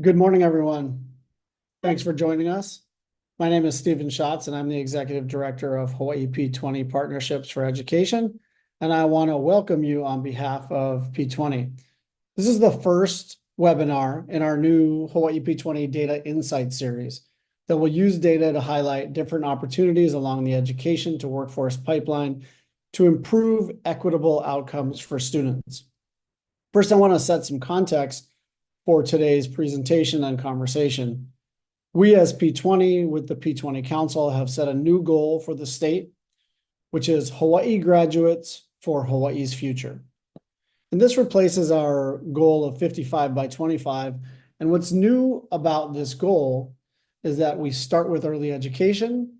Good morning, everyone. Thanks for joining us. My name is Stephen Schatz, and I'm the Executive Director of Hawaii P20 Partnerships for Education. And I want to welcome you on behalf of P20. This is the first webinar in our new Hawaii P20 Data Insight series that will use data to highlight different opportunities along the education to workforce pipeline to improve equitable outcomes for students. First, I want to set some context for today's presentation and conversation. We as P20 with the P20 Council have set a new goal for the state, which is Hawaii graduates for Hawaii's future. And this replaces our goal of 55 by 25. And what's new about this goal is that we start with early education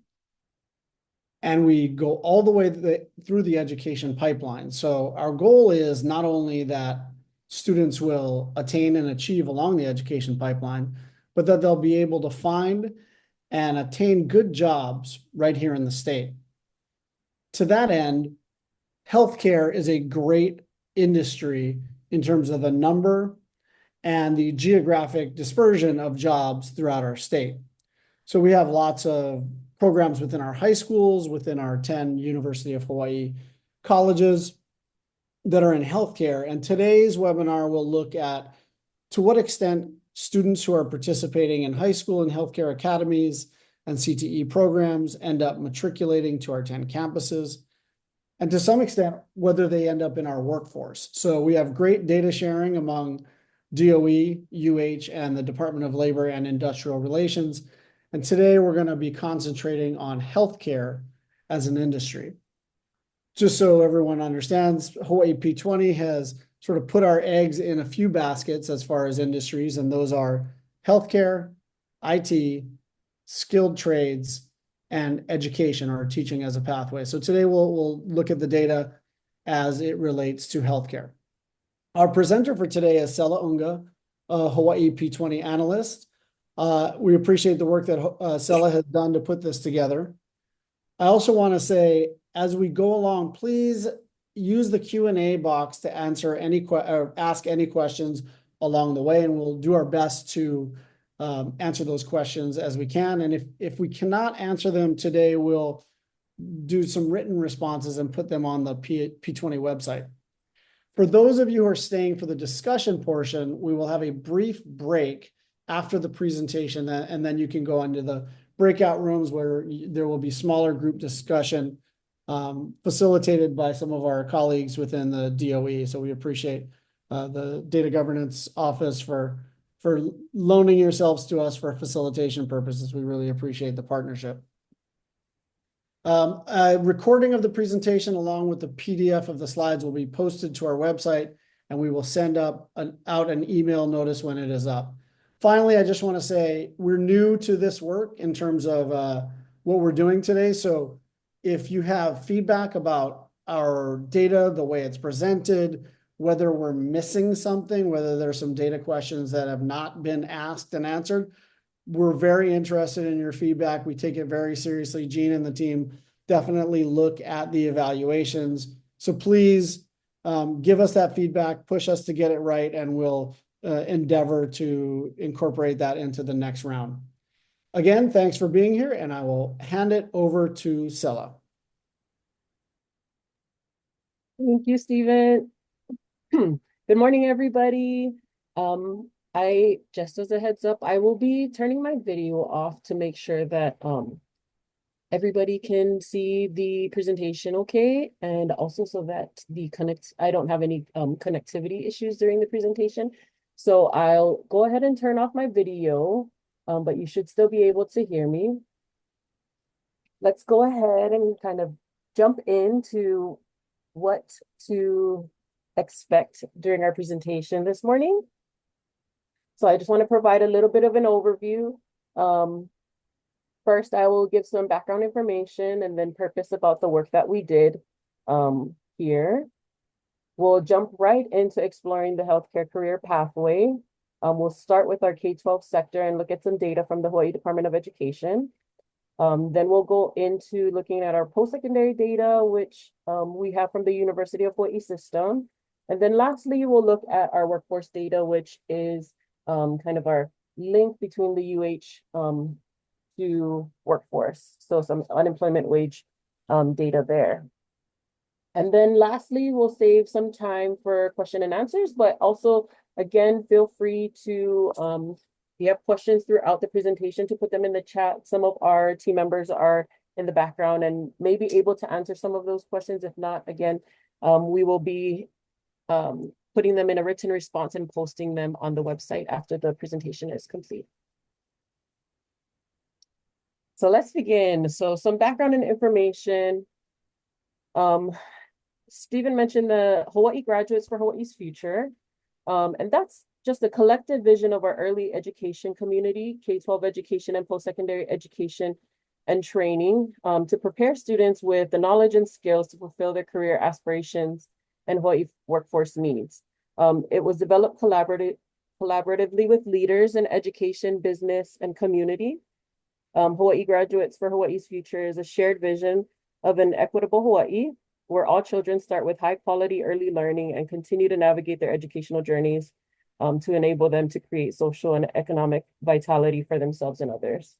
and we go all the way through the education pipeline. So our goal is not only that students will attain and achieve along the education pipeline, but that they'll be able to find and attain good jobs right here in the state. To that end, healthcare is a great industry in terms of the number and the geographic dispersion of jobs throughout our state. So we have lots of programs within our high schools, within our 10 University of Hawaii colleges that are in healthcare. And today's webinar will look at to what extent students who are participating in high school and healthcare academies and CTE programs end up matriculating to our 10 campuses, and to some extent, whether they end up in our workforce. So we have great data sharing among DOE, UH, and the Department of Labor and Industrial Relations. And today we're going to be concentrating on healthcare as an industry. Just so everyone understands, Hawaii P20 has sort of put our eggs in a few baskets as far as industries, and those are healthcare, IT, skilled trades, and education or teaching as a pathway. So today we'll look at the data as it relates to healthcare. Our presenter for today is Sela Unga, a Hawaii P20 analyst. We appreciate the work that Sela has done to put this together. I also want to say, as we go along, please use the Q&A box to answer or ask any questions along the way, and we'll do our best to answer those questions as we can. And if we cannot answer them today, we'll do some written responses and put them on the P20 website. For those of you who are staying for the discussion portion, we will have a brief break after the presentation, and then you can go into the breakout rooms where there will be smaller group discussion facilitated by some of our colleagues within the DOE. So we appreciate the Data Governance Office for loaning yourselves to us for facilitation purposes. We really appreciate the partnership. A recording of the presentation along with the PDF of the slides will be posted to our website, and we will send out an email notice when it is up. Finally, I just want to say we're new to this work in terms of what we're doing today. So if you have feedback about our data, the way it's presented, whether we're missing something, whether there's some data questions that have not been asked and answered, we're very interested in your feedback. We take it very seriously. Gene and the team definitely look at the evaluations. So please give us that feedback, push us to get it right, and we'll endeavor to incorporate that into the next round. Again, thanks for being here, and I will hand it over to Sela. Thank you, Stephen. Good morning, everybody. I just as a heads up, I will be turning my video off to make sure that everybody can see the presentation okay, and also so that I don't have any connectivity issues during the presentation. So I'll go ahead and turn off my video, but you should still be able to hear me. Let's go ahead and kind of jump into what to expect during our presentation this morning. So I just want to provide a little bit of an overview. First, I will give some background information and then purpose about the work that we did here. We'll jump right into exploring the healthcare career pathway. We'll start with our K-12 sector and look at some data from the Hawaii Department of Education. Then we'll go into looking at our post-secondary data, which we have from the University of Hawaii system. And then lastly, we'll look at our workforce data, which is kind of our link between the UH to workforce. So some unemployment wage data there. And then lastly, we'll save some time for question and answers, but also, again, feel free to, if you have questions throughout the presentation, to put them in the chat. Some of our team members are in the background and may be able to answer some of those questions. If not, again, we will be putting them in a written response and posting them on the website after the presentation is complete. So let's begin. So some background and information. Stephen mentioned the Hawaii Graduates for Hawaii's Future. And that's just a collective vision of our early education community, K-12 education and post-secondary education and training, to prepare students with the knowledge and skills to fulfill their career aspirations and Hawaii workforce needs. It was developed collaboratively with leaders in education, business, and community. Hawaii Graduates for Hawaii's Future is a shared vision of an equitable Hawaii, where all children start with high quality early learning and continue to navigate their educational journeys to enable them to create social and economic vitality for themselves and others.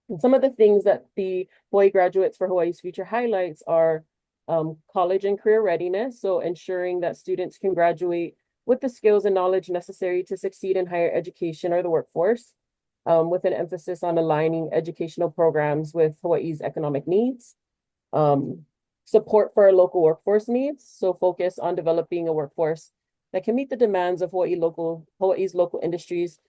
And some of the things that the Hawaii Graduates for Hawaii's Future highlights are college and career readiness, so ensuring that students can graduate with the skills and knowledge necessary to succeed in higher education or the workforce, with an emphasis on aligning educational programs with Hawaii's economic needs. Support for our local workforce needs, so focus on developing a workforce that can meet the demands of Hawaii's local industries,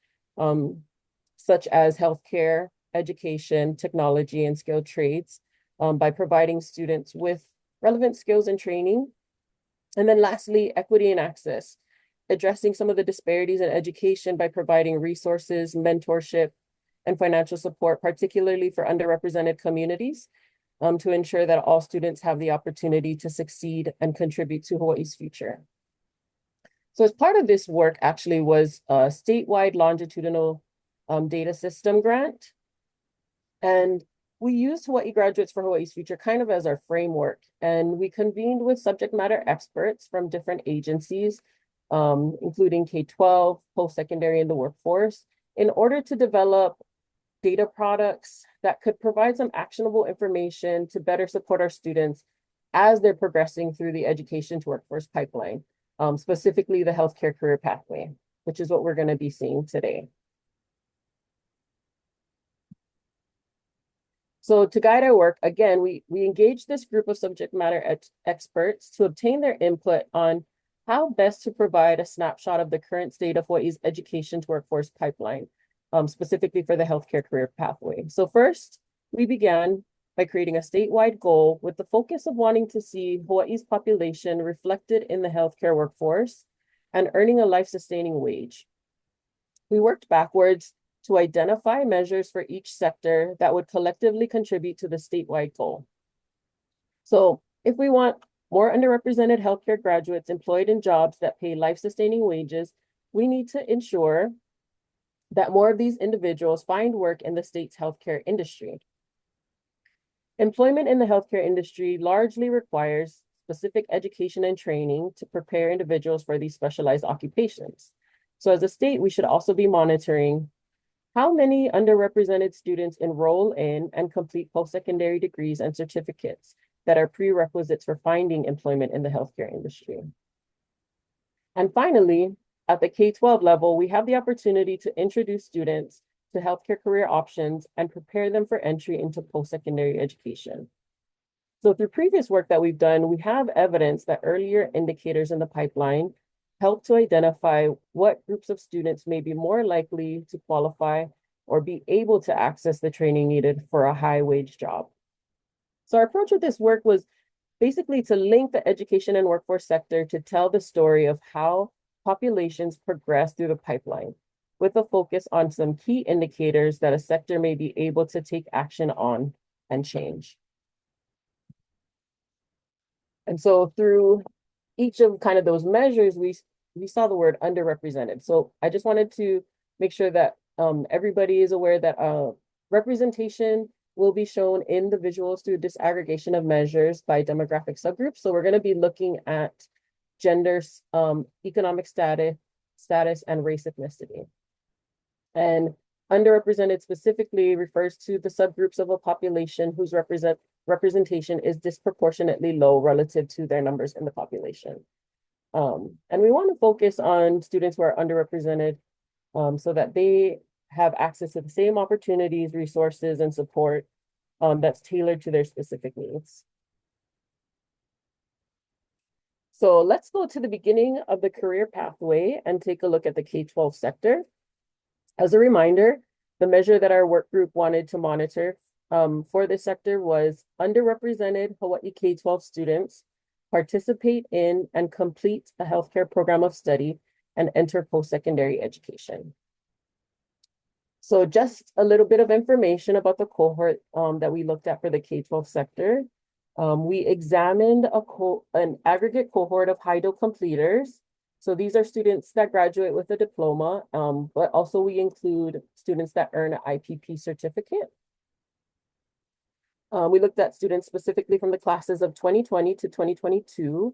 such as healthcare, education, technology, and skilled trades, by providing students with relevant skills and training. And then lastly, equity and access, addressing some of the disparities in education by providing resources, mentorship, and financial support, particularly for underrepresented communities, to ensure that all students have the opportunity to succeed and contribute to Hawaii's future. So as part of this work actually was a statewide longitudinal data system grant. And we used Hawaii Graduates for Hawaii's Future kind of as our framework. And we convened with subject matter experts from different agencies, including K-12, post-secondary, and the workforce, in order to develop data products that could provide some actionable information to better support our students as they're progressing through the education to workforce pipeline, specifically the healthcare career pathway, which is what we're going to be seeing today. So to guide our work, again, we engaged this group of subject matter experts to obtain their input on how best to provide a snapshot of the current state of Hawaii's education to workforce pipeline, specifically for the healthcare career pathway. So first, we began by creating a statewide goal with the focus of wanting to see Hawaii's population reflected in the healthcare workforce and earning a life-sustaining wage. We worked backwards to identify measures for each sector that would collectively contribute to the statewide goal. So if we want more underrepresented healthcare graduates employed in jobs that pay life-sustaining wages, we need to ensure that more of these individuals find work in the state's healthcare industry. Employment in the healthcare industry largely requires specific education and training to prepare individuals for these specialized occupations. So as a state, we should also be monitoring how many underrepresented students enroll in and complete post-secondary degrees and certificates that are prerequisites for finding employment in the healthcare industry. And finally, at the K-12 level, we have the opportunity to introduce students to healthcare career options and prepare them for entry into post-secondary education. So through previous work that we've done, we have evidence that earlier indicators in the pipeline help to identify what groups of students may be more likely to qualify or be able to access the training needed for a high-wage job. So our approach with this work was basically to link the education and workforce sector to tell the story of how populations progress through the pipeline, with a focus on some key indicators that a sector may be able to take action on and change. And so through each of kind of those measures, we saw the word underrepresented. So I just wanted to make sure that everybody is aware that representation will be shown in the visuals through disaggregation of measures by demographic subgroups. So we're going to be looking at gender, economic status, and race ethnicity. And underrepresented specifically refers to the subgroups of a population whose representation is disproportionately low relative to their numbers in the population. And we want to focus on students who are underrepresented so that they have access to the same opportunities, resources, and support that's tailored to their specific needs. So let's go to the beginning of the career pathway and take a look at the K-12 sector. As a reminder, the measure that our work group wanted to monitor for this sector was underrepresented Hawaii K-12 students participate in and complete a healthcare program of study and enter post-secondary education. So just a little bit of information about the cohort that we looked at for the K-12 sector. We examined an aggregate cohort of HIDO completers. So these are students that graduate with a diploma, but also we include students that earn an IPP certificate. We looked at students specifically from the classes of 2020 to 2022,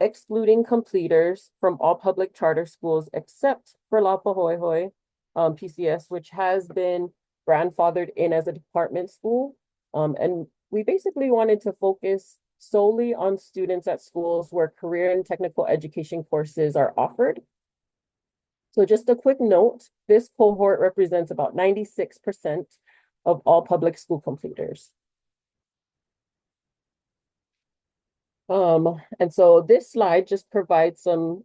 excluding completers from all public charter schools except for Lapahoehoe PCS, which has been grandfathered in as a department school. And we basically wanted to focus solely on students at schools where career and technical education courses are offered. So just a quick note, this cohort represents about 96% of all public school completers. And so this slide just provides some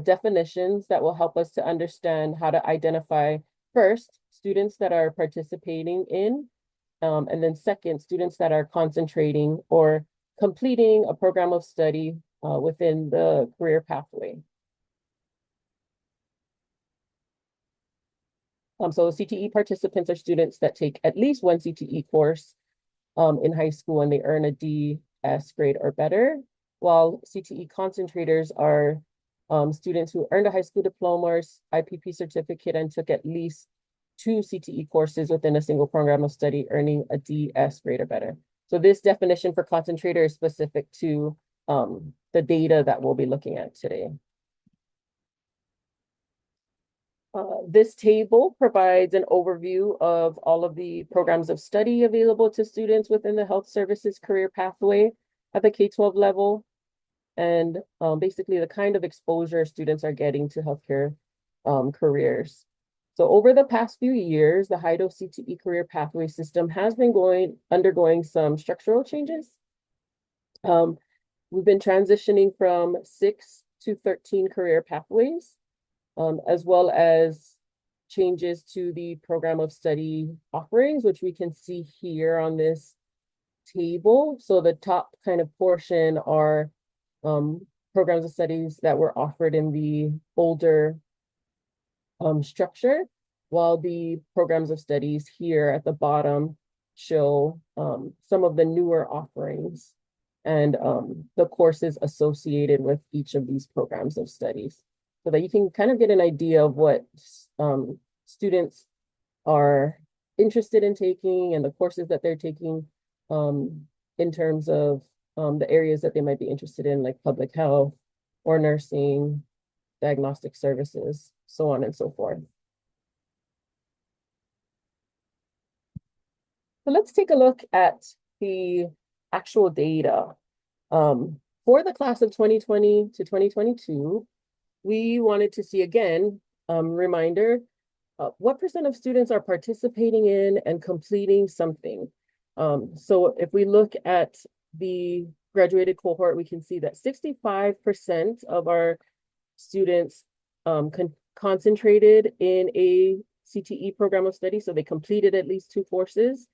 definitions that will help us to understand how to identify first, students that are participating in, and then second, students that are concentrating or completing a program of study within the career pathway. So CTE participants are students that take at least one CTE course in high school and they earn a DS grade or better, while CTE concentrators are students who earned a high school diploma or IPP certificate and took at least 2 CTE courses within a single program of study, earning a DS grade or better. So this definition for concentrator is specific to the data that we'll be looking at today. This table provides an overview of all of the programs of study available to students within the health services career pathway at the K-12 level, and basically the kind of exposure students are getting to healthcare careers. So over the past few years, the HIDO CTE career pathway system has been undergoing some structural changes. We've been transitioning from 6 to 13 career pathways, as well as changes to the program of study offerings, which we can see here on this table. So the top kind of portion are programs of studies that were offered in the older structure, while the programs of studies here at the bottom show some of the newer offerings and the courses associated with each of these programs of studies, so that you can kind of get an idea of what students are interested in taking and the courses that they're taking in terms of the areas that they might be interested in, like public health or nursing, diagnostic services, so on and so forth. So let's take a look at the actual data. For the class of 2020 to 2022, we wanted to see again, reminder, what percent of students are participating in and completing something. So if we look at the graduated cohort, we can see that 65% of our students concentrated in a CTE program of study, so they completed at least 2 courses.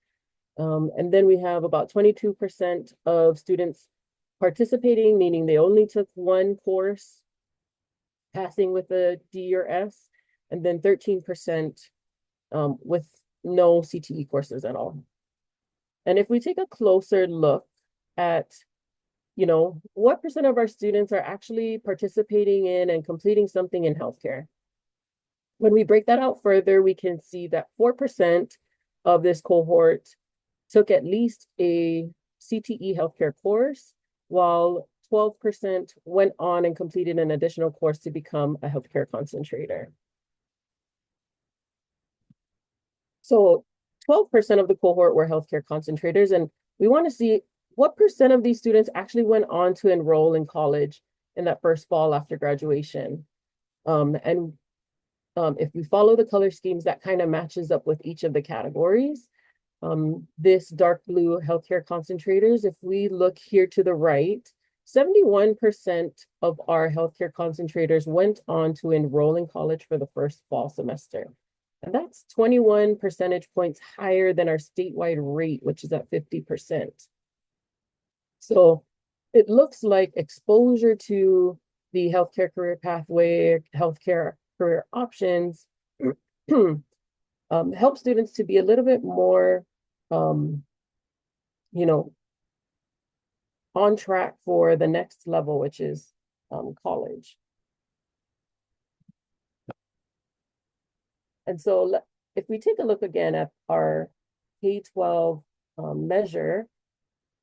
And then we have about 22% of students participating, meaning they only took 1 course, passing with a D or S, and then 13% with no CTE courses at all. And if we take a closer look at, you know, what percent of our students are actually participating in and completing something in healthcare? When we break that out further, we can see that 4% of this cohort took at least a CTE healthcare course, while 12% went on and completed an additional course to become a healthcare concentrator. So 12% of the cohort were healthcare concentrators, and we want to see what percent of these students actually went on to enroll in college in that first fall after graduation. And if we follow the color schemes, that kind of matches up with each of the categories. This dark blue healthcare concentrators, if we look here to the right, 71% of our healthcare concentrators went on to enroll in college for the first fall semester. And that's 21 percentage points higher than our statewide rate, which is at 50%. So it looks like exposure to the healthcare career pathway, healthcare career options help students to be a little bit more, you know, on track for the next level, which is college. And so if we take a look again at our K-12 measure,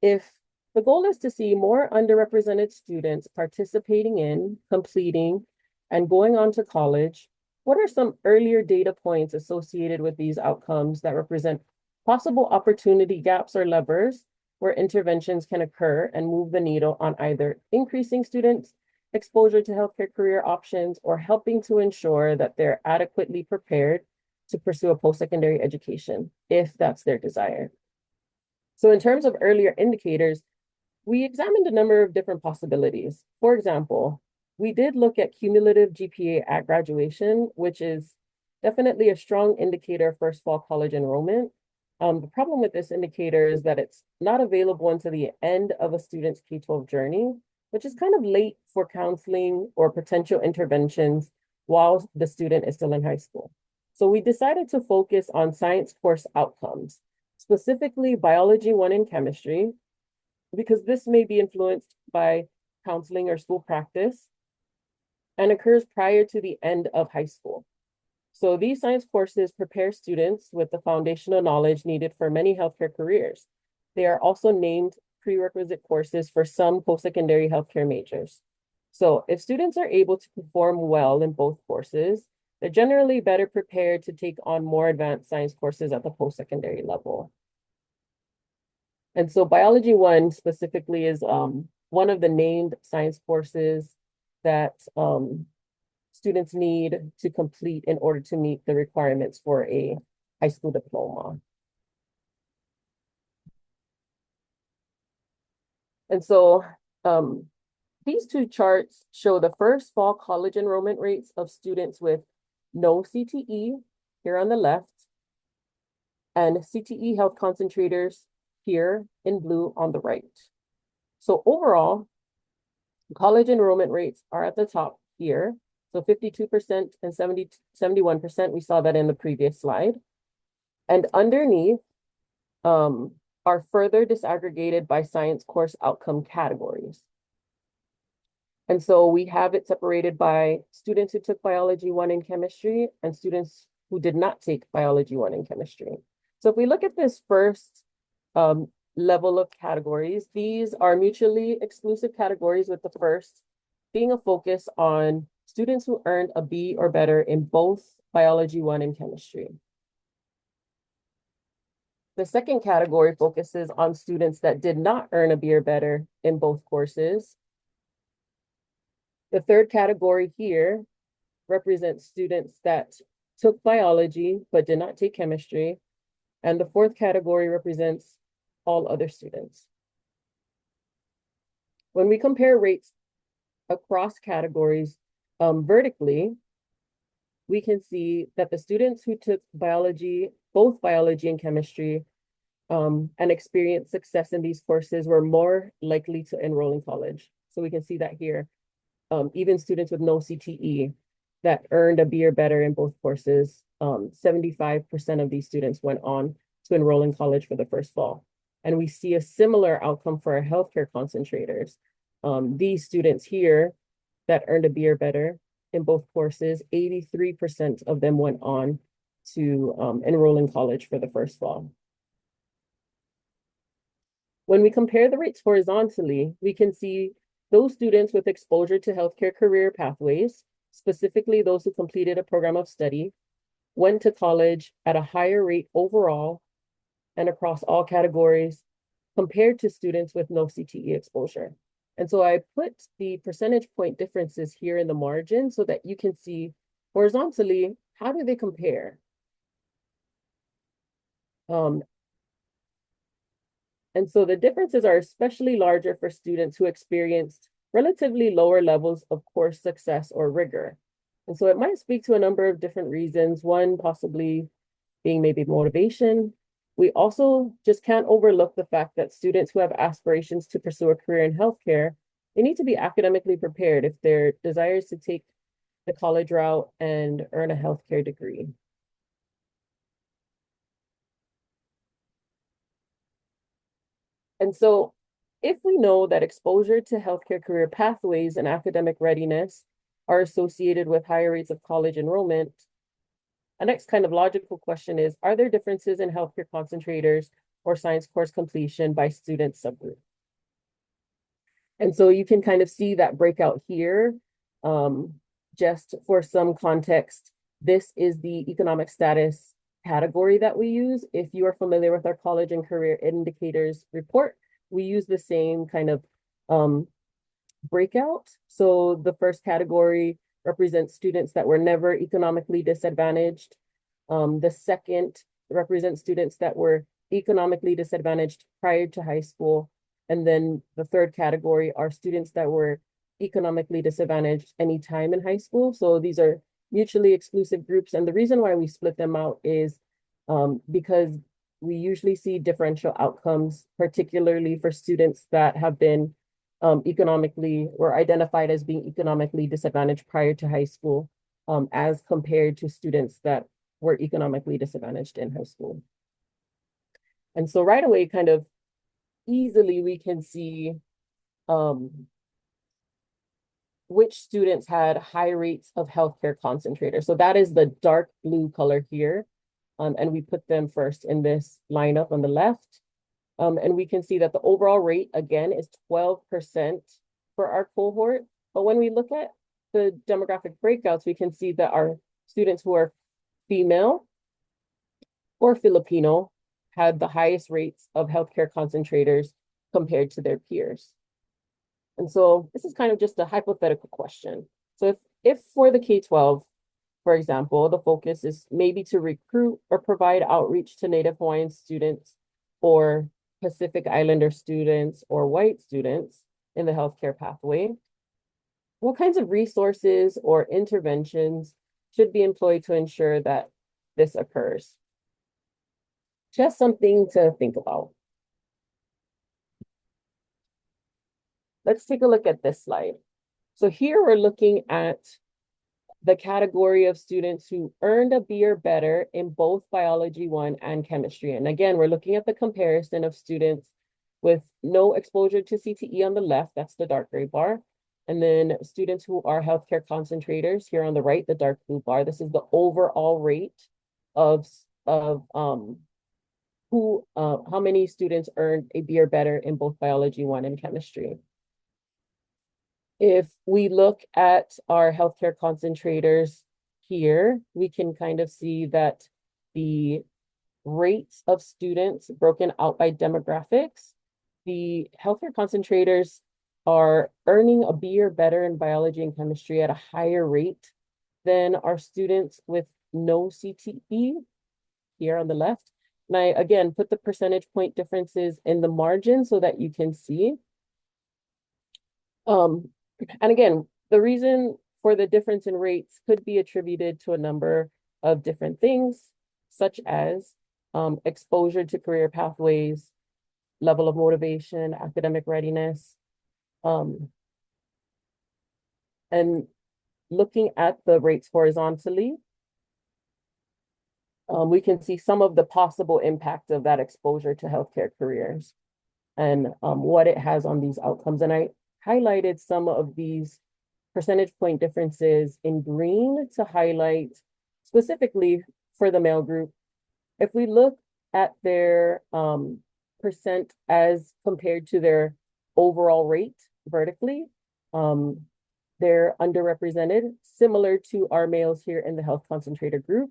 if the goal is to see more underrepresented students participating in, completing, and going on to college, what are some earlier data points associated with these outcomes that represent possible opportunity gaps or levers where interventions can occur and move the needle on either increasing students' exposure to healthcare career options or helping to ensure that they're adequately prepared to pursue a post-secondary education if that's their desire? So in terms of earlier indicators, we examined a number of different possibilities. For example, we did look at cumulative GPA at graduation, which is definitely a strong indicator of first fall college enrollment. The problem with this indicator is that it's not available until the end of a student's K-12 journey, which is kind of late for counseling or potential interventions while the student is still in high school. So we decided to focus on science course outcomes, specifically biology 1 and chemistry, because this may be influenced by counseling or school practice and occurs prior to the end of high school. So these science courses prepare students with the foundational knowledge needed for many healthcare careers. They are also named prerequisite courses for some post-secondary healthcare majors. So if students are able to perform well in both courses, they're generally better prepared to take on more advanced science courses at the post-secondary level. And so biology 1 specifically is one of the named science courses that students need to complete in order to meet the requirements for a high school diploma. And so these two charts show the first fall college enrollment rates of students with no CTE here on the left and CTE health concentrators here in blue on the right. So overall, college enrollment rates are at the top here. So 52% and 71%, we saw that in the previous slide. And underneath are further disaggregated by science course outcome categories. And so we have it separated by students who took biology 1 and chemistry and students who did not take biology 1 and chemistry. So if we look at this first level of categories, these are mutually exclusive categories, with the first being a focus on students who earned a B or better in both biology 1 and chemistry. The second category focuses on students that did not earn a B or better in both courses. The third category here represents students that took biology but did not take chemistry. And the fourth category represents all other students. When we compare rates across categories vertically, we can see that the students who took biology, both biology and chemistry, and experienced success in these courses were more likely to enroll in college. So we can see that here. Even students with no CTE that earned a B or better in both courses, 75% of these students went on to enroll in college for the first fall. And we see a similar outcome for our healthcare concentrators. These students here that earned a B or better in both courses, 83% of them went on to enroll in college for the first fall. When we compare the rates horizontally, we can see those students with exposure to healthcare career pathways, specifically those who completed a program of study, went to college at a higher rate overall and across all categories compared to students with no CTE exposure. And so I put the percentage point differences here in the margin so that you can see horizontally, how do they compare? Um, and so the differences are especially larger for students who experienced relatively lower levels of course success or rigor. And so it might speak to a number of different reasons. One, possibly being maybe motivation. We also just can't overlook the fact that students who have aspirations to pursue a career in healthcare, they need to be academically prepared if their desire is to take the college route and earn a healthcare degree. And so if we know that exposure to healthcare career pathways and academic readiness are associated with higher rates of college enrollment, a next kind of logical question is, are there differences in healthcare concentrators or science course completion by student subgroup? And so you can kind of see that breakout here. Just for some context, this is the economic status category that we use. If you are familiar with our college and career indicators report, we use the same kind of breakout. So the first category represents students that were never economically disadvantaged. The second represents students that were economically disadvantaged prior to high school. And then the third category are students that were economically disadvantaged anytime in high school. So these are mutually exclusive groups. And the reason why we split them out is because we usually see differential outcomes, particularly for students that have been economically or identified as being economically disadvantaged prior to high school, as compared to students that were economically disadvantaged in high school. And so right away, kind of easily, we can see which students had high rates of healthcare concentrators. So that is the dark blue color here. And we put them first in this lineup on the left. And we can see that the overall rate, again, is 12% for our cohort. But when we look at the demographic breakouts, we can see that our students who are female or Filipino had the highest rates of healthcare concentrators compared to their peers. And so this is kind of just a hypothetical question. So if for the K-12, for example, the focus is maybe to recruit or provide outreach to Native Hawaiian students or Pacific Islander students or white students in the healthcare pathway, what kinds of resources or interventions should be employed to ensure that this occurs? Just something to think about. Let's take a look at this slide. So here we're looking at the category of students who earned a B or better in both Biology 1 and Chemistry. And again, we're looking at the comparison of students with no exposure to CTE on the left, that's the dark gray bar, and then students who are healthcare concentrators here on the right, the dark blue bar. This is the overall rate of how many students earned a B or better in both Biology 1 and Chemistry. If we look at our healthcare concentrators here, we can kind of see that the rates of students broken out by demographics, the healthcare concentrators are earning a B or better in biology and chemistry at a higher rate than our students with no CTE here on the left. And I, again, put the percentage point differences in the margin so that you can see. And again, the reason for the difference in rates could be attributed to a number of different things, such as exposure to career pathways, level of motivation, academic readiness. And looking at the rates horizontally, we can see some of the possible impact of that exposure to healthcare careers and what it has on these outcomes. And I highlighted some of these percentage point differences in green to highlight specifically for the male group. If we look at their percent as compared to their overall rate vertically, they're underrepresented, similar to our males here in the health concentrator group.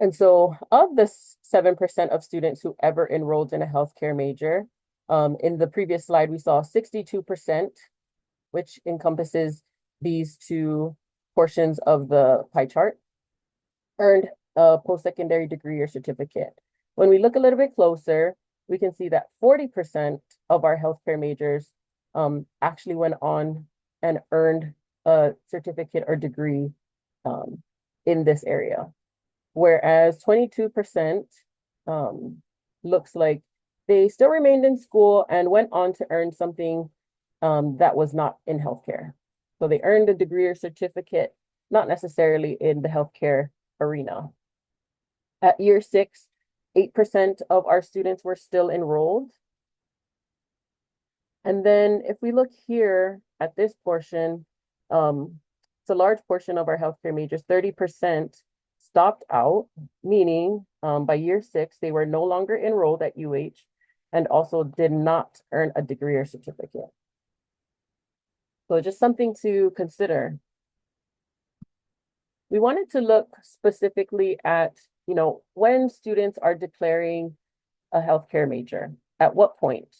And so of the 7% of students who ever enrolled in a healthcare major, in the previous slide, we saw 62%, which encompasses these two portions of the pie chart, earned a post-secondary degree or certificate. When we look a little bit closer, we can see that 40% of our healthcare majors actually went on and earned a certificate or degree in this area. Whereas 22% looks like they still remained in school and went on to earn something that was not in healthcare. So they earned a degree or certificate, not necessarily in the healthcare arena. At year 6, 8% of our students were still enrolled. And then if we look here at this portion, it's a large portion of our healthcare majors, 30% stopped out, meaning by year 6, they were no longer enrolled at UH and also did not earn a degree or certificate. So just something to consider. We wanted to look specifically at, when students are declaring a healthcare major, at what point?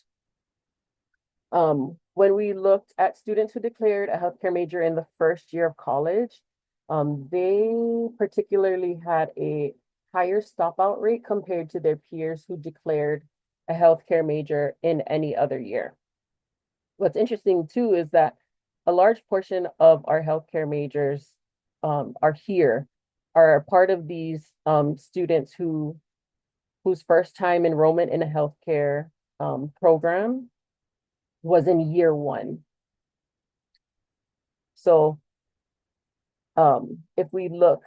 When we looked at students who declared a healthcare major in the first year of college, they particularly had a higher stopout rate compared to their peers who declared a healthcare major in any other year. What's interesting too is that a large portion of our healthcare majors are part of these students whose first time enrollment in a healthcare program was in year 1. So if we look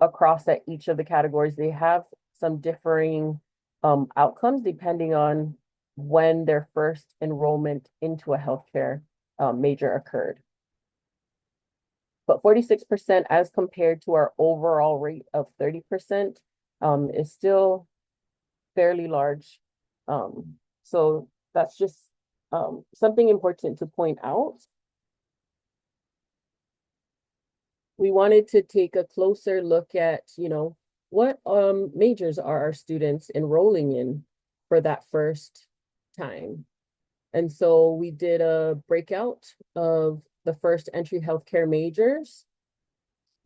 across at each of the categories, they have some differing outcomes depending on when their first enrollment into a healthcare major occurred. But 46% as compared to our overall rate of 30% is still fairly large. So that's just something important to point out. We wanted to take a closer look at, what majors are our students enrolling in for that first time. And so we did a breakout of the first entry healthcare majors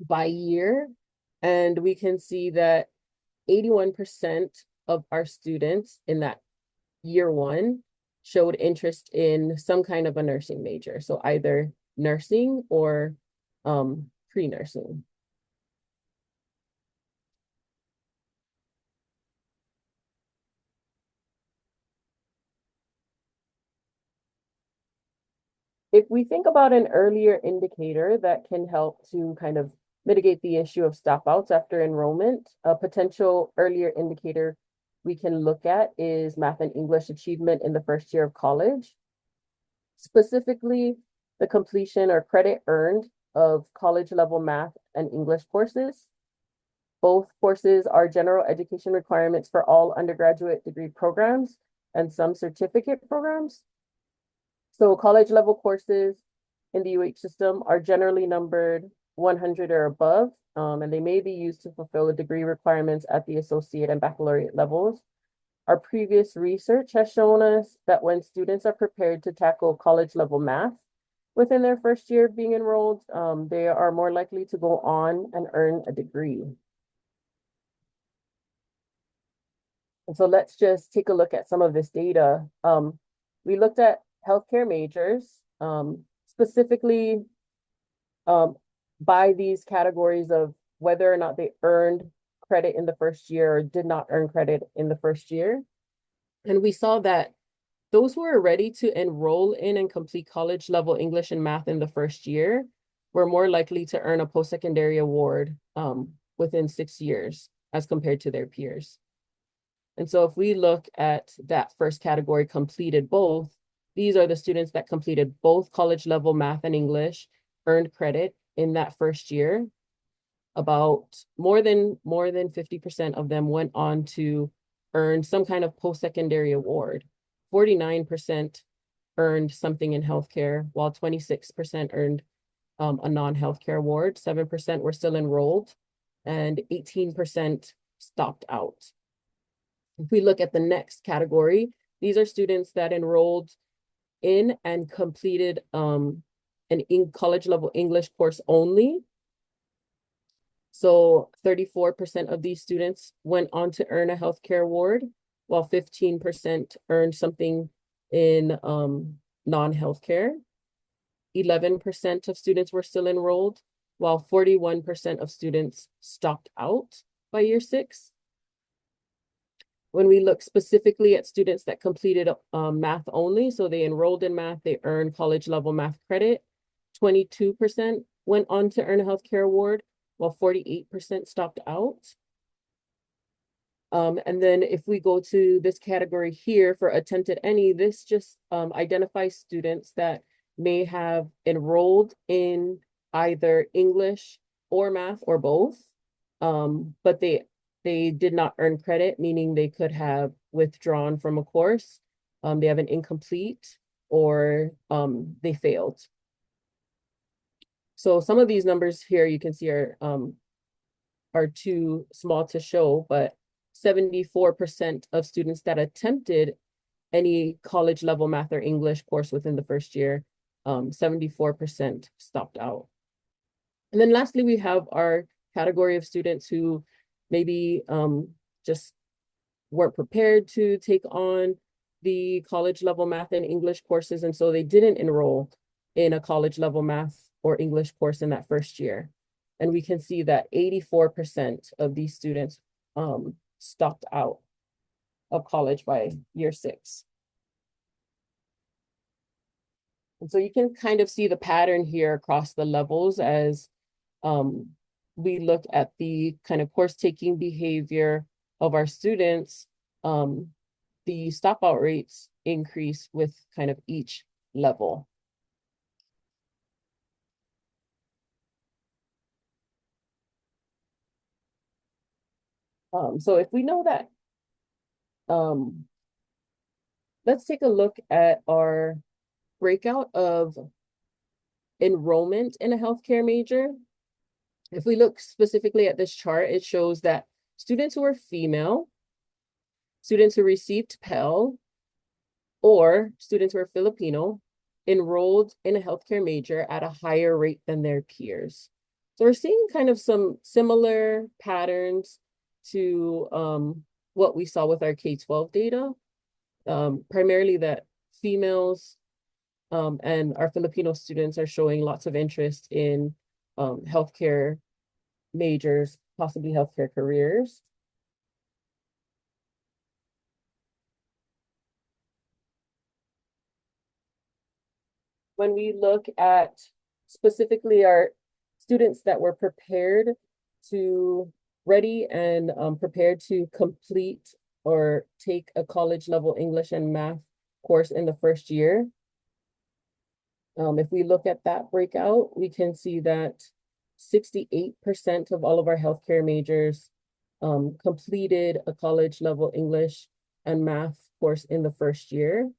by year, and we can see that 81% of our students in that year 1 showed interest in some kind of a nursing major. So either nursing or pre-nursing. If we think about an earlier indicator that can help to kind of mitigate the issue of stop-outs after enrollment, a potential earlier indicator we can look at is math and English achievement in the first year of college. Specifically, the completion or credit earned of college level math and English courses. Both courses are general education requirements for all undergraduate degree programs and some certificate programs. So college level courses in the UH system are generally numbered 100 or above, and they may be used to fulfill the degree requirements at the associate and baccalaureate levels. Our previous research has shown us that when students are prepared to tackle college level math within their first year of being enrolled, they are more likely to go on and earn a degree. And so let's just take a look at some of this data. We looked at healthcare majors, specifically by these categories of whether or not they earned credit in the first year or did not earn credit in the first year. And we saw that those who were ready to enroll in and complete college level English and math in the first year were more likely to earn a post-secondary award within 6 years as compared to their peers. And so if we look at that first category, completed both, these are the students that completed both college level math and English, earned credit in that first year. About more than 50% of them went on to earn some kind of post-secondary award. 49% earned something in healthcare, while 26% earned a non-healthcare award. 7% were still enrolled, and 18% stopped out. If we look at the next category, these are students that enrolled in and completed an college level English course only. So 34% of these students went on to earn a healthcare award, while 15% earned something in non-healthcare. 11% of students were still enrolled, while 41% of students stopped out by year 6. When we look specifically at students that completed math only, so they enrolled in math, they earned college level math credit, 22% went on to earn a healthcare award, while 48% stopped out. And then if we go to this category here for attempted any, this just identifies students that may have enrolled in either English or math or both, but they did not earn credit, meaning they could have withdrawn from a course, they have an incomplete, or they failed. So some of these numbers here you can see are too small to show, but 74% of students that attempted any college level math or English course within the first year, 74% stopped out. And then lastly, we have our category of students who maybe just weren't prepared to take on the college level math and English courses, and so they didn't enroll in a college level math or English course in that first year. And we can see that 84% of these students stopped out of college by year 6. And so you can kind of see the pattern here across the levels as we look at the kind of course taking behavior of our students. The stopout rates increase with kind of each level. So if we know that, let's take a look at our breakout of enrollment in a healthcare major. If we look specifically at this chart, it shows that students who are female, students who received Pell, or students who are Filipino enrolled in a healthcare major at a higher rate than their peers. So we're seeing kind of some similar patterns to what we saw with our K-12 data, primarily that females and our Filipino students are showing lots of interest in healthcare majors, possibly healthcare careers. When we look at specifically our students that were prepared to ready and prepared to complete or take a college level English and math course in the first year. If we look at that breakout, we can see that 68% of all of our healthcare majors completed a college level English and math course in the first year.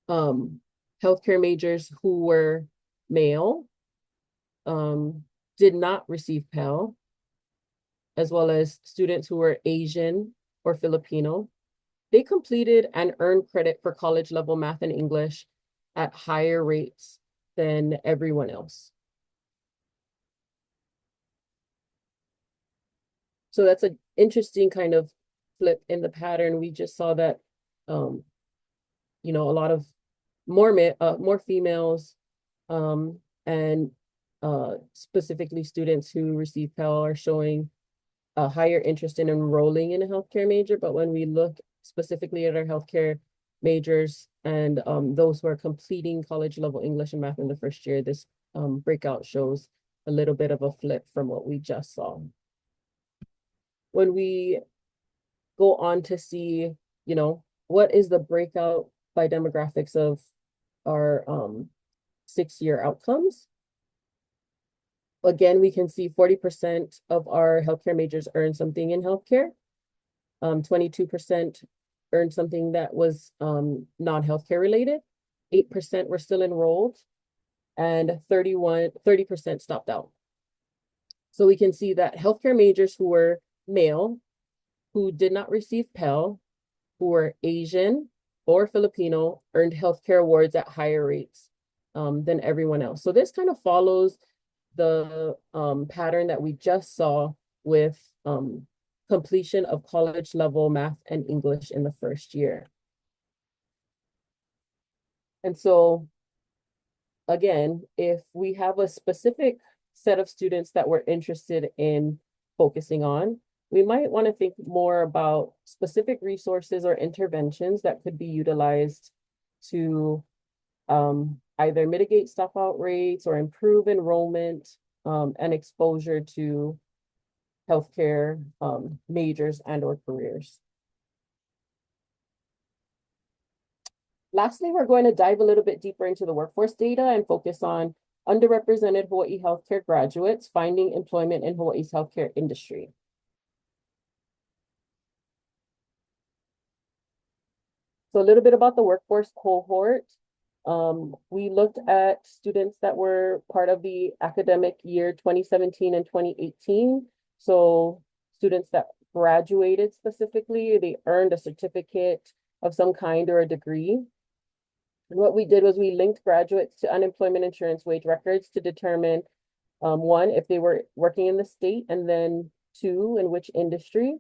Healthcare majors who were male did not receive Pell, as well as students who were Asian or Filipino. They completed and earned credit for college level math and English at higher rates than everyone else. So that's an interesting kind of flip in the pattern. We just saw that, you know, a lot of more females and specifically students who receive Pell are showing a higher interest in enrolling in a healthcare major. But when we look specifically at our healthcare majors and those who are completing college level English and math in the first year, this breakout shows a little bit of a flip from what we just saw. When we go on to see, you know, what is the breakout by demographics of our 6-year outcomes. Again, we can see 40% of our healthcare majors earned something in healthcare. 22% earned something that was non-healthcare related. 8% were still enrolled, and 30% stopped out. So we can see that healthcare majors who were male, who did not receive Pell, who were Asian or Filipino, earned healthcare awards at higher rates than everyone else. So this kind of follows the pattern that we just saw with completion of college level math and English in the first year. And so again, if we have a specific set of students that we're interested in focusing on, we might want to think more about specific resources or interventions that could be utilized to either mitigate stopout rates or improve enrollment and exposure to healthcare majors and or careers. Lastly, we're going to dive a little bit deeper into the workforce data and focus on underrepresented Hawaii healthcare graduates finding employment in Hawaii's healthcare industry. So a little bit about the workforce cohort. We looked at students that were part of the academic year 2017 and 2018. So students that graduated specifically, they earned a certificate of some kind or a degree. And what we did was we linked graduates to unemployment insurance wage records to determine one, if they were working in the state, and then two, in which industry.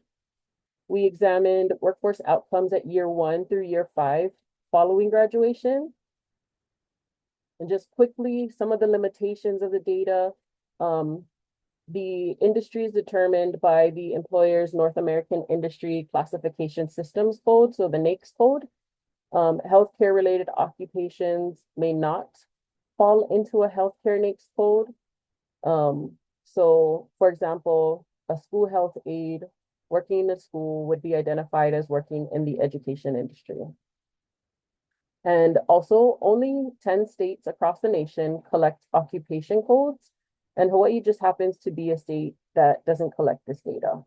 We examined workforce outcomes at year 1 through year 5 following graduation. And just quickly, some of the limitations of the data. The industry is determined by the employer's North American Industry Classification Systems Code, so the NAICS code. Healthcare related occupations may not fall into a healthcare NAICS code. So for example, a school health aide working in a school would be identified as working in the education industry. And also only 10 states across the nation collect occupation codes, and Hawaii just happens to be a state that doesn't collect this data.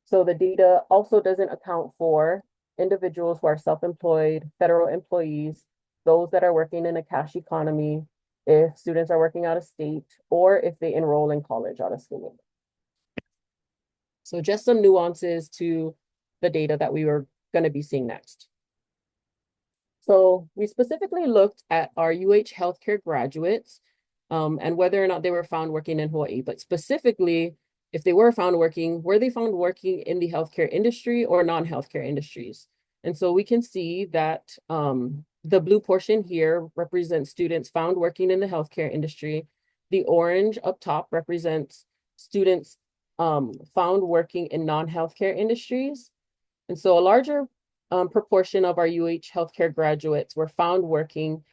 So the data also doesn't account for individuals who are self-employed, federal employees, those that are working in a cash economy, if students are working out of state, or if they enroll in college out of state. So just some nuances to the data that we were going to be seeing next. So we specifically looked at our UH healthcare graduates and whether or not they were found working in Hawaii, but specifically, if they were found working, were they found working in the healthcare industry or non-healthcare industries? And so we can see that the blue portion here represents students found working in the healthcare industry. The orange up top represents students found working in non-healthcare industries. And so a larger proportion of our UH healthcare graduates were found working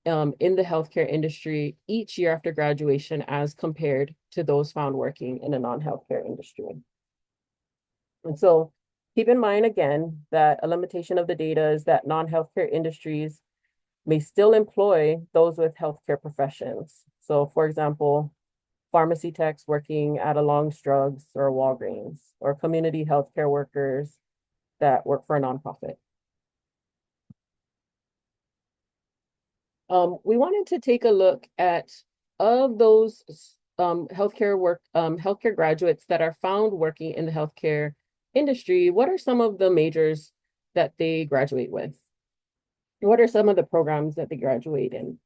in the healthcare industry each year after graduation as compared to those found working in a non-healthcare industry. And so keep in mind again that a limitation of the data is that non-healthcare industries may still employ those with healthcare professions. So for example, pharmacy techs working at a Long's Drugs or a Walgreens, or community healthcare workers that work for a nonprofit. We wanted to take a look at of those healthcare graduates that are found working in the healthcare industry, what are some of the majors that they graduate with? What are some of the programs that they graduate in?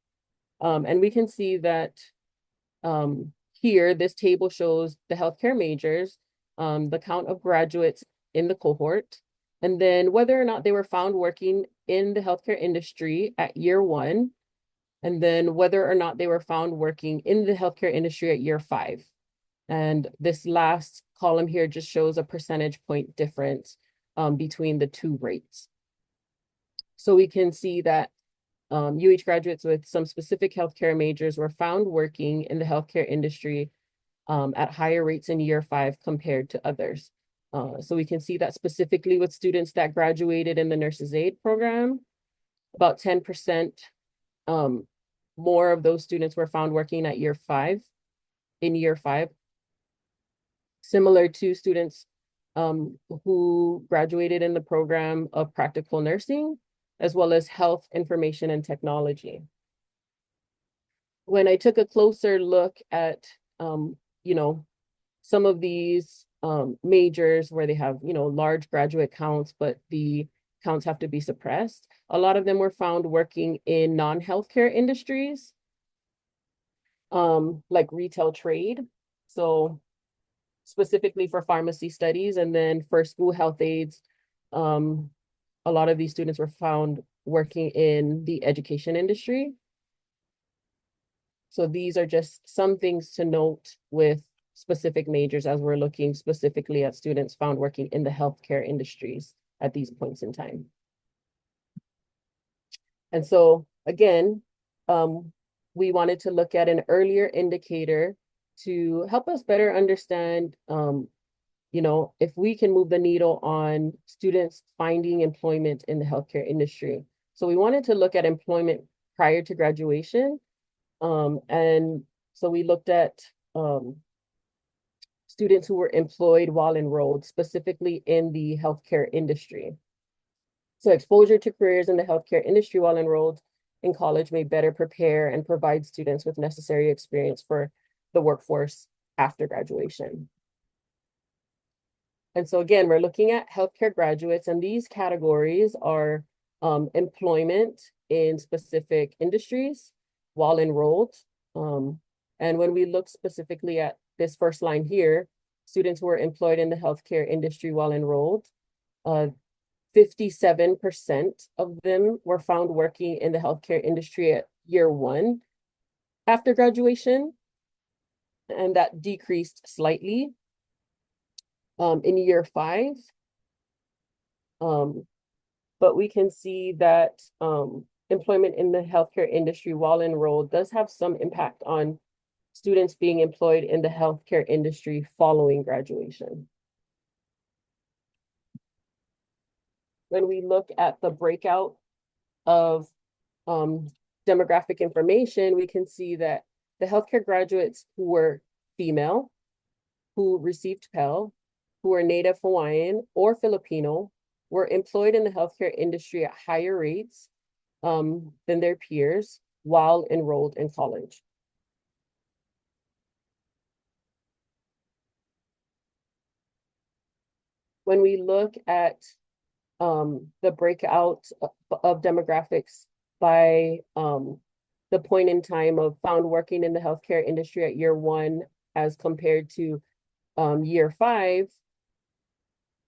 And we can see that here, this table shows the healthcare majors, the count of graduates in the cohort, and then whether or not they were found working in the healthcare industry at year 1, and then whether or not they were found working in the healthcare industry at year 5. And this last column here just shows a percentage point difference between the two rates. So we can see that UH graduates with some specific healthcare majors were found working in the healthcare industry at higher rates in year 5 compared to others. So we can see that specifically with students that graduated in the nurse's aid program, about 10% more of those students were found working at year 5, in year 5. Similar to students who graduated in the program of practical nursing, as well as health information and technology. When I took a closer look at you know, some of these majors where they have, large graduate counts, but the counts have to be suppressed. A lot of them were found working in non-healthcare industries, like retail trade. So specifically for pharmacy studies, and then for school health aides, a lot of these students were found working in the education industry. So these are just some things to note with specific majors as we're looking specifically at students found working in the healthcare industries at these points in time. And so again, we wanted to look at an earlier indicator to help us better understand, if we can move the needle on students finding employment in the healthcare industry. So we wanted to look at employment prior to graduation. And so we looked at students who were employed while enrolled, specifically in the healthcare industry. So exposure to careers in the healthcare industry while enrolled in college may better prepare and provide students with necessary experience for the workforce after graduation. And so again, we're looking at healthcare graduates, and these categories are employment in specific industries while enrolled. And when we look specifically at this first line here, students who are employed in the healthcare industry while enrolled, 57% of them were found working in the healthcare industry at year 1 after graduation, and that decreased slightly in year 5. But we can see that employment in the healthcare industry while enrolled does have some impact on students being employed in the healthcare industry following graduation. When we look at the breakout of demographic information, we can see that the healthcare graduates who were female, who received Pell, who were Native Hawaiian or Filipino, were employed in the healthcare industry at higher rates than their peers while enrolled in college. When we look at the breakout of demographics by the point in time of found working in the healthcare industry at year 1 as compared to year 5,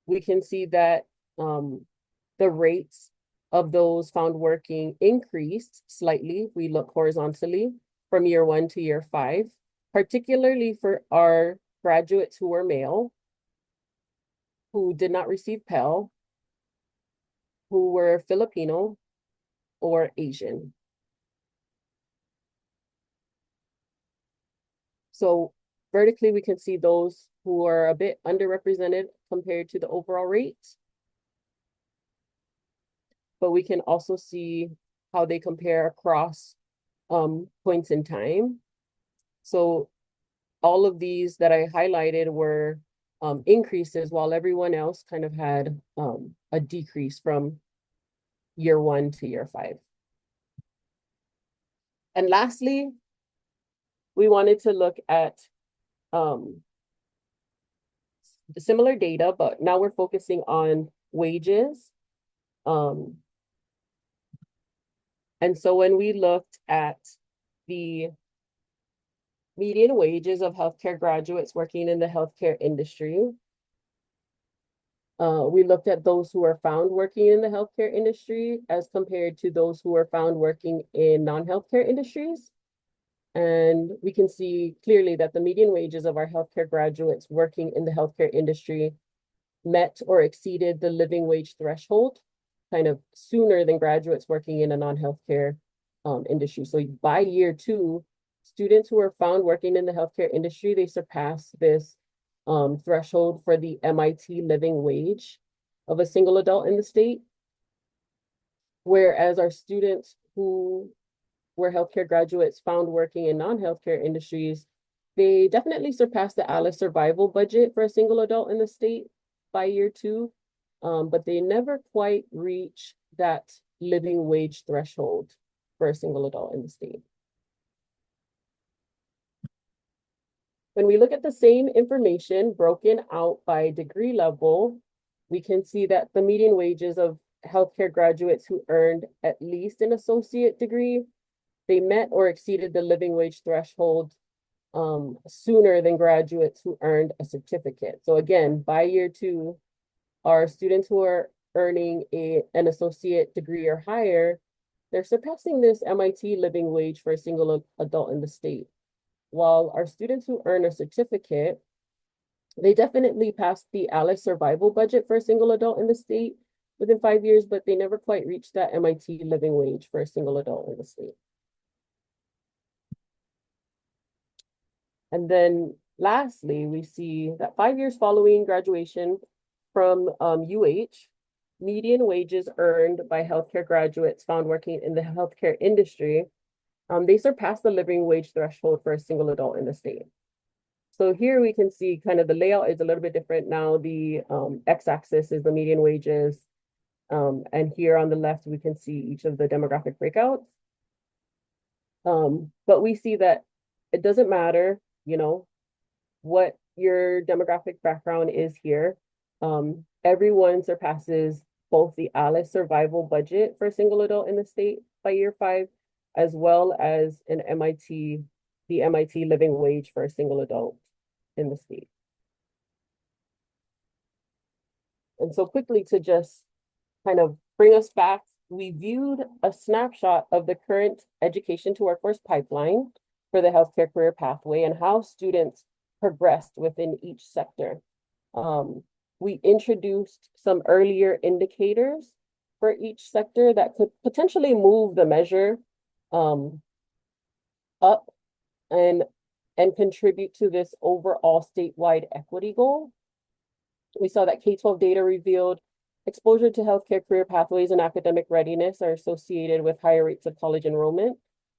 we can see that the rates of those found working increased slightly. We look horizontally from year 1 to year 5, particularly for our graduates who were male, who did not receive Pell, who were Filipino or Asian. So vertically, we can see those who are a bit underrepresented compared to the overall rate. But we can also see how they compare across points in time. So all of these that I highlighted were increases, while everyone else kind of had a decrease from year 1 to year 5. And lastly, we wanted to look at similar data, but now we're focusing on wages. And so when we looked at the median wages of healthcare graduates working in the healthcare industry, we looked at those who are found working in the healthcare industry as compared to those who are found working in non-healthcare industries. And we can see clearly that the median wages of our healthcare graduates working in the healthcare industry met or exceeded the living wage threshold kind of sooner than graduates working in a non-healthcare industry. So by year 2, students who are found working in the healthcare industry, they surpass this threshold for the MIT living wage of a single adult in the state. Whereas our students who were healthcare graduates found working in non-healthcare industries, they definitely surpassed the ALICE survival budget for a single adult in the state by year 2, but they never quite reach that living wage threshold for a single adult in the state. When we look at the same information broken out by degree level, we can see that the median wages of healthcare graduates who earned at least an associate degree, they met or exceeded the living wage threshold sooner than graduates who earned a certificate. So again, by year two, our students who are earning an associate degree or higher, they're surpassing this MIT living wage for a single adult in the state. While our students who earn a certificate, they definitely passed the ALEC survival budget for a single adult in the state within 5 years, but they never quite reached that MIT living wage for a single adult in the state. And then lastly, we see that 5 years following graduation from UH, median wages earned by healthcare graduates found working in the healthcare industry, they surpassed the living wage threshold for a single adult in the state. So here we can see kind of the layout is a little bit different now. The x-axis is the median wages. And here on the left, we can see each of the demographic breakouts. But we see that it doesn't matter, what your demographic background is here. Everyone surpasses both the ALEC survival budget for a single adult in the state by year 5, as well as the MIT living wage for a single adult in the state. And so quickly to just kind of bring us back, we viewed a snapshot of the current education to workforce pipeline for the healthcare career pathway and how students progressed within each sector. We introduced some earlier indicators for each sector that could potentially move the measure up and contribute to this overall statewide equity goal. We saw that K-12 data revealed exposure to healthcare career pathways and academic readiness are associated with higher rates of college enrollment.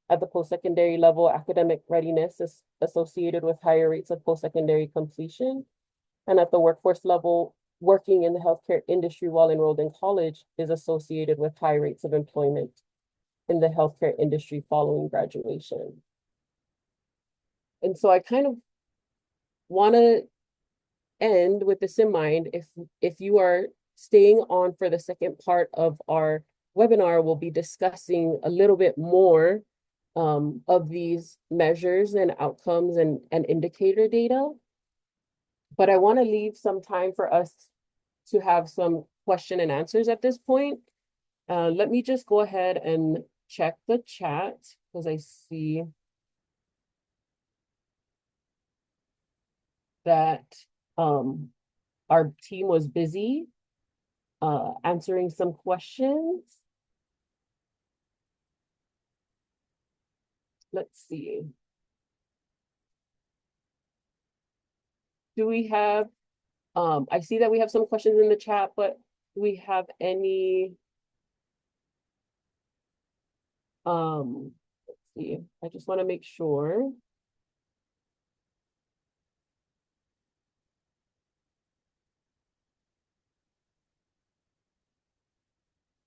At the post-secondary level, academic readiness is associated with higher rates of post-secondary completion. And at the workforce level, working in the healthcare industry while enrolled in college is associated with high rates of employment in the healthcare industry following graduation. And so I kind of want to end with this in mind. If you are staying on for the second part of our webinar, we'll be discussing a little bit more of these measures and outcomes and indicator data. But I want to leave some time for us to have some question and answers at this point. Let me just go ahead and check the chat because I see that our team was busy answering some questions. Let's see. Do we have, I see that we have some questions in the chat, but do we have any, let's see, I just want to make sure.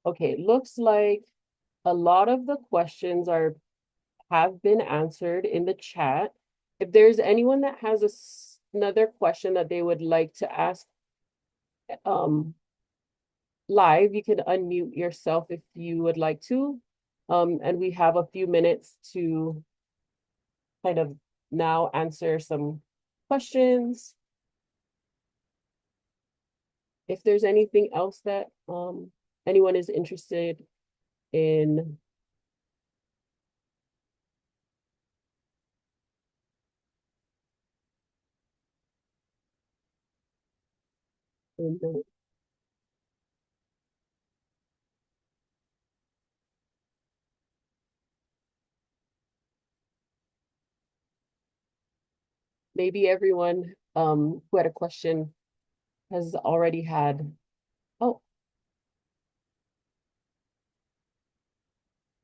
Okay, looks like a lot of the questions have been answered in the chat. If there's anyone that has another question that they would like to ask live, you can unmute yourself if you would like to. And we have a few minutes to kind of now answer some questions. If there's anything else that anyone is interested in maybe everyone who had a question has already had,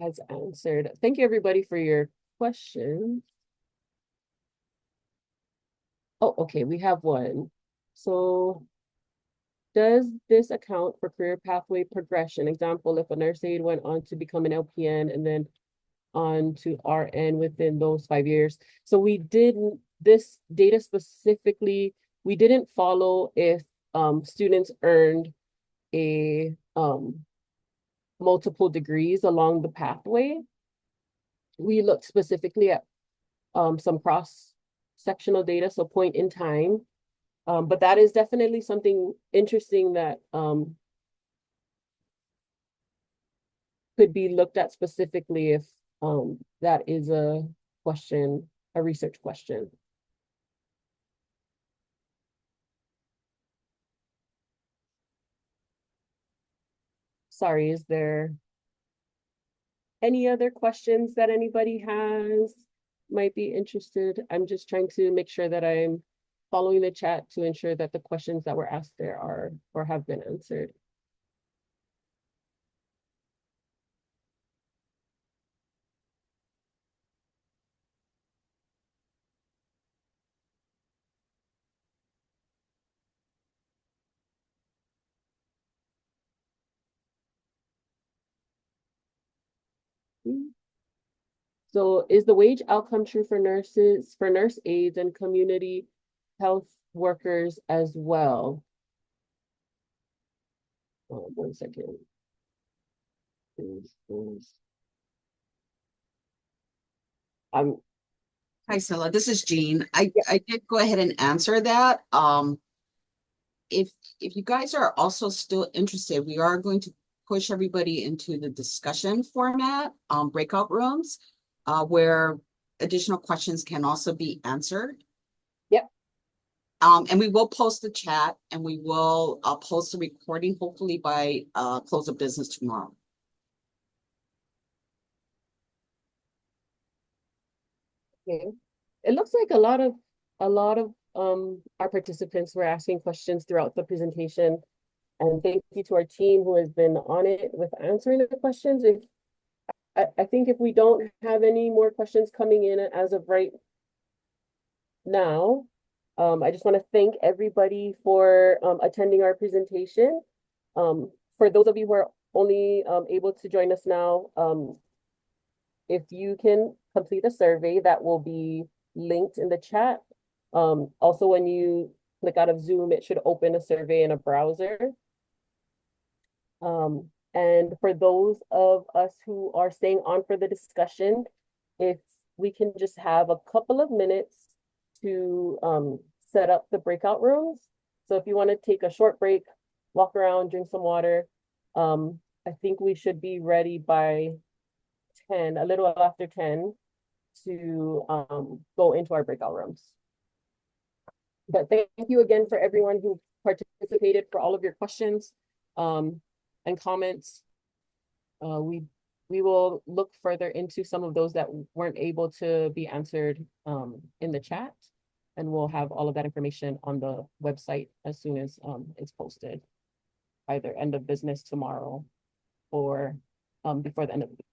has answered. Thank you everybody for your questions. Oh, okay, we have one. So does this account for career pathway progression? Example, if a nurse aide went on to become an LPN and then on to RN within those 5 years. So we didn't this data specifically, we didn't follow if students earned a multiple degrees along the pathway. We looked specifically at some cross-sectional data, so point in time. But that is definitely something interesting that could be looked at specifically if that is a question, a research question. Sorry, is there any other questions that anybody has, might be interested? I'm just trying to make sure that I'm following the chat to ensure that the questions that were asked there are or have been answered. So is the wage outcome true for nurses, for nurse aides and community health workers as well? 1 second. I'm Hi, Stella. This is Jean. I Yeah. I did go ahead and answer that. If you guys are also still interested, we are going to push everybody into the discussion format, breakout rooms, where additional questions can also be answered. Yep. And we will post the chat and we will post the recording hopefully by close of business tomorrow. Okay. It looks like a lot of our participants were asking questions throughout the presentation. And thank you to our team who has been on it with answering the questions. If I think if we don't have any more questions coming in as of right now, I just want to thank everybody for attending our presentation. For those of you who are only able to join us now, if you can complete a survey that will be linked in the chat. Also, when you click out of Zoom, it should open a survey in a browser. And for those of us who are staying on for the discussion, if we can just have a couple of minutes to set up the breakout rooms. So if you want to take a short break, walk around, drink some water, I think we should be ready by 10, a little after 10, to go into our breakout rooms. But thank you again for everyone who participated, for all of your questions and comments. We will look further into some of those that weren't able to be answered in the chat, and we'll have all of that information on the website as soon as it's posted, either end of business tomorrow or before the end of the week.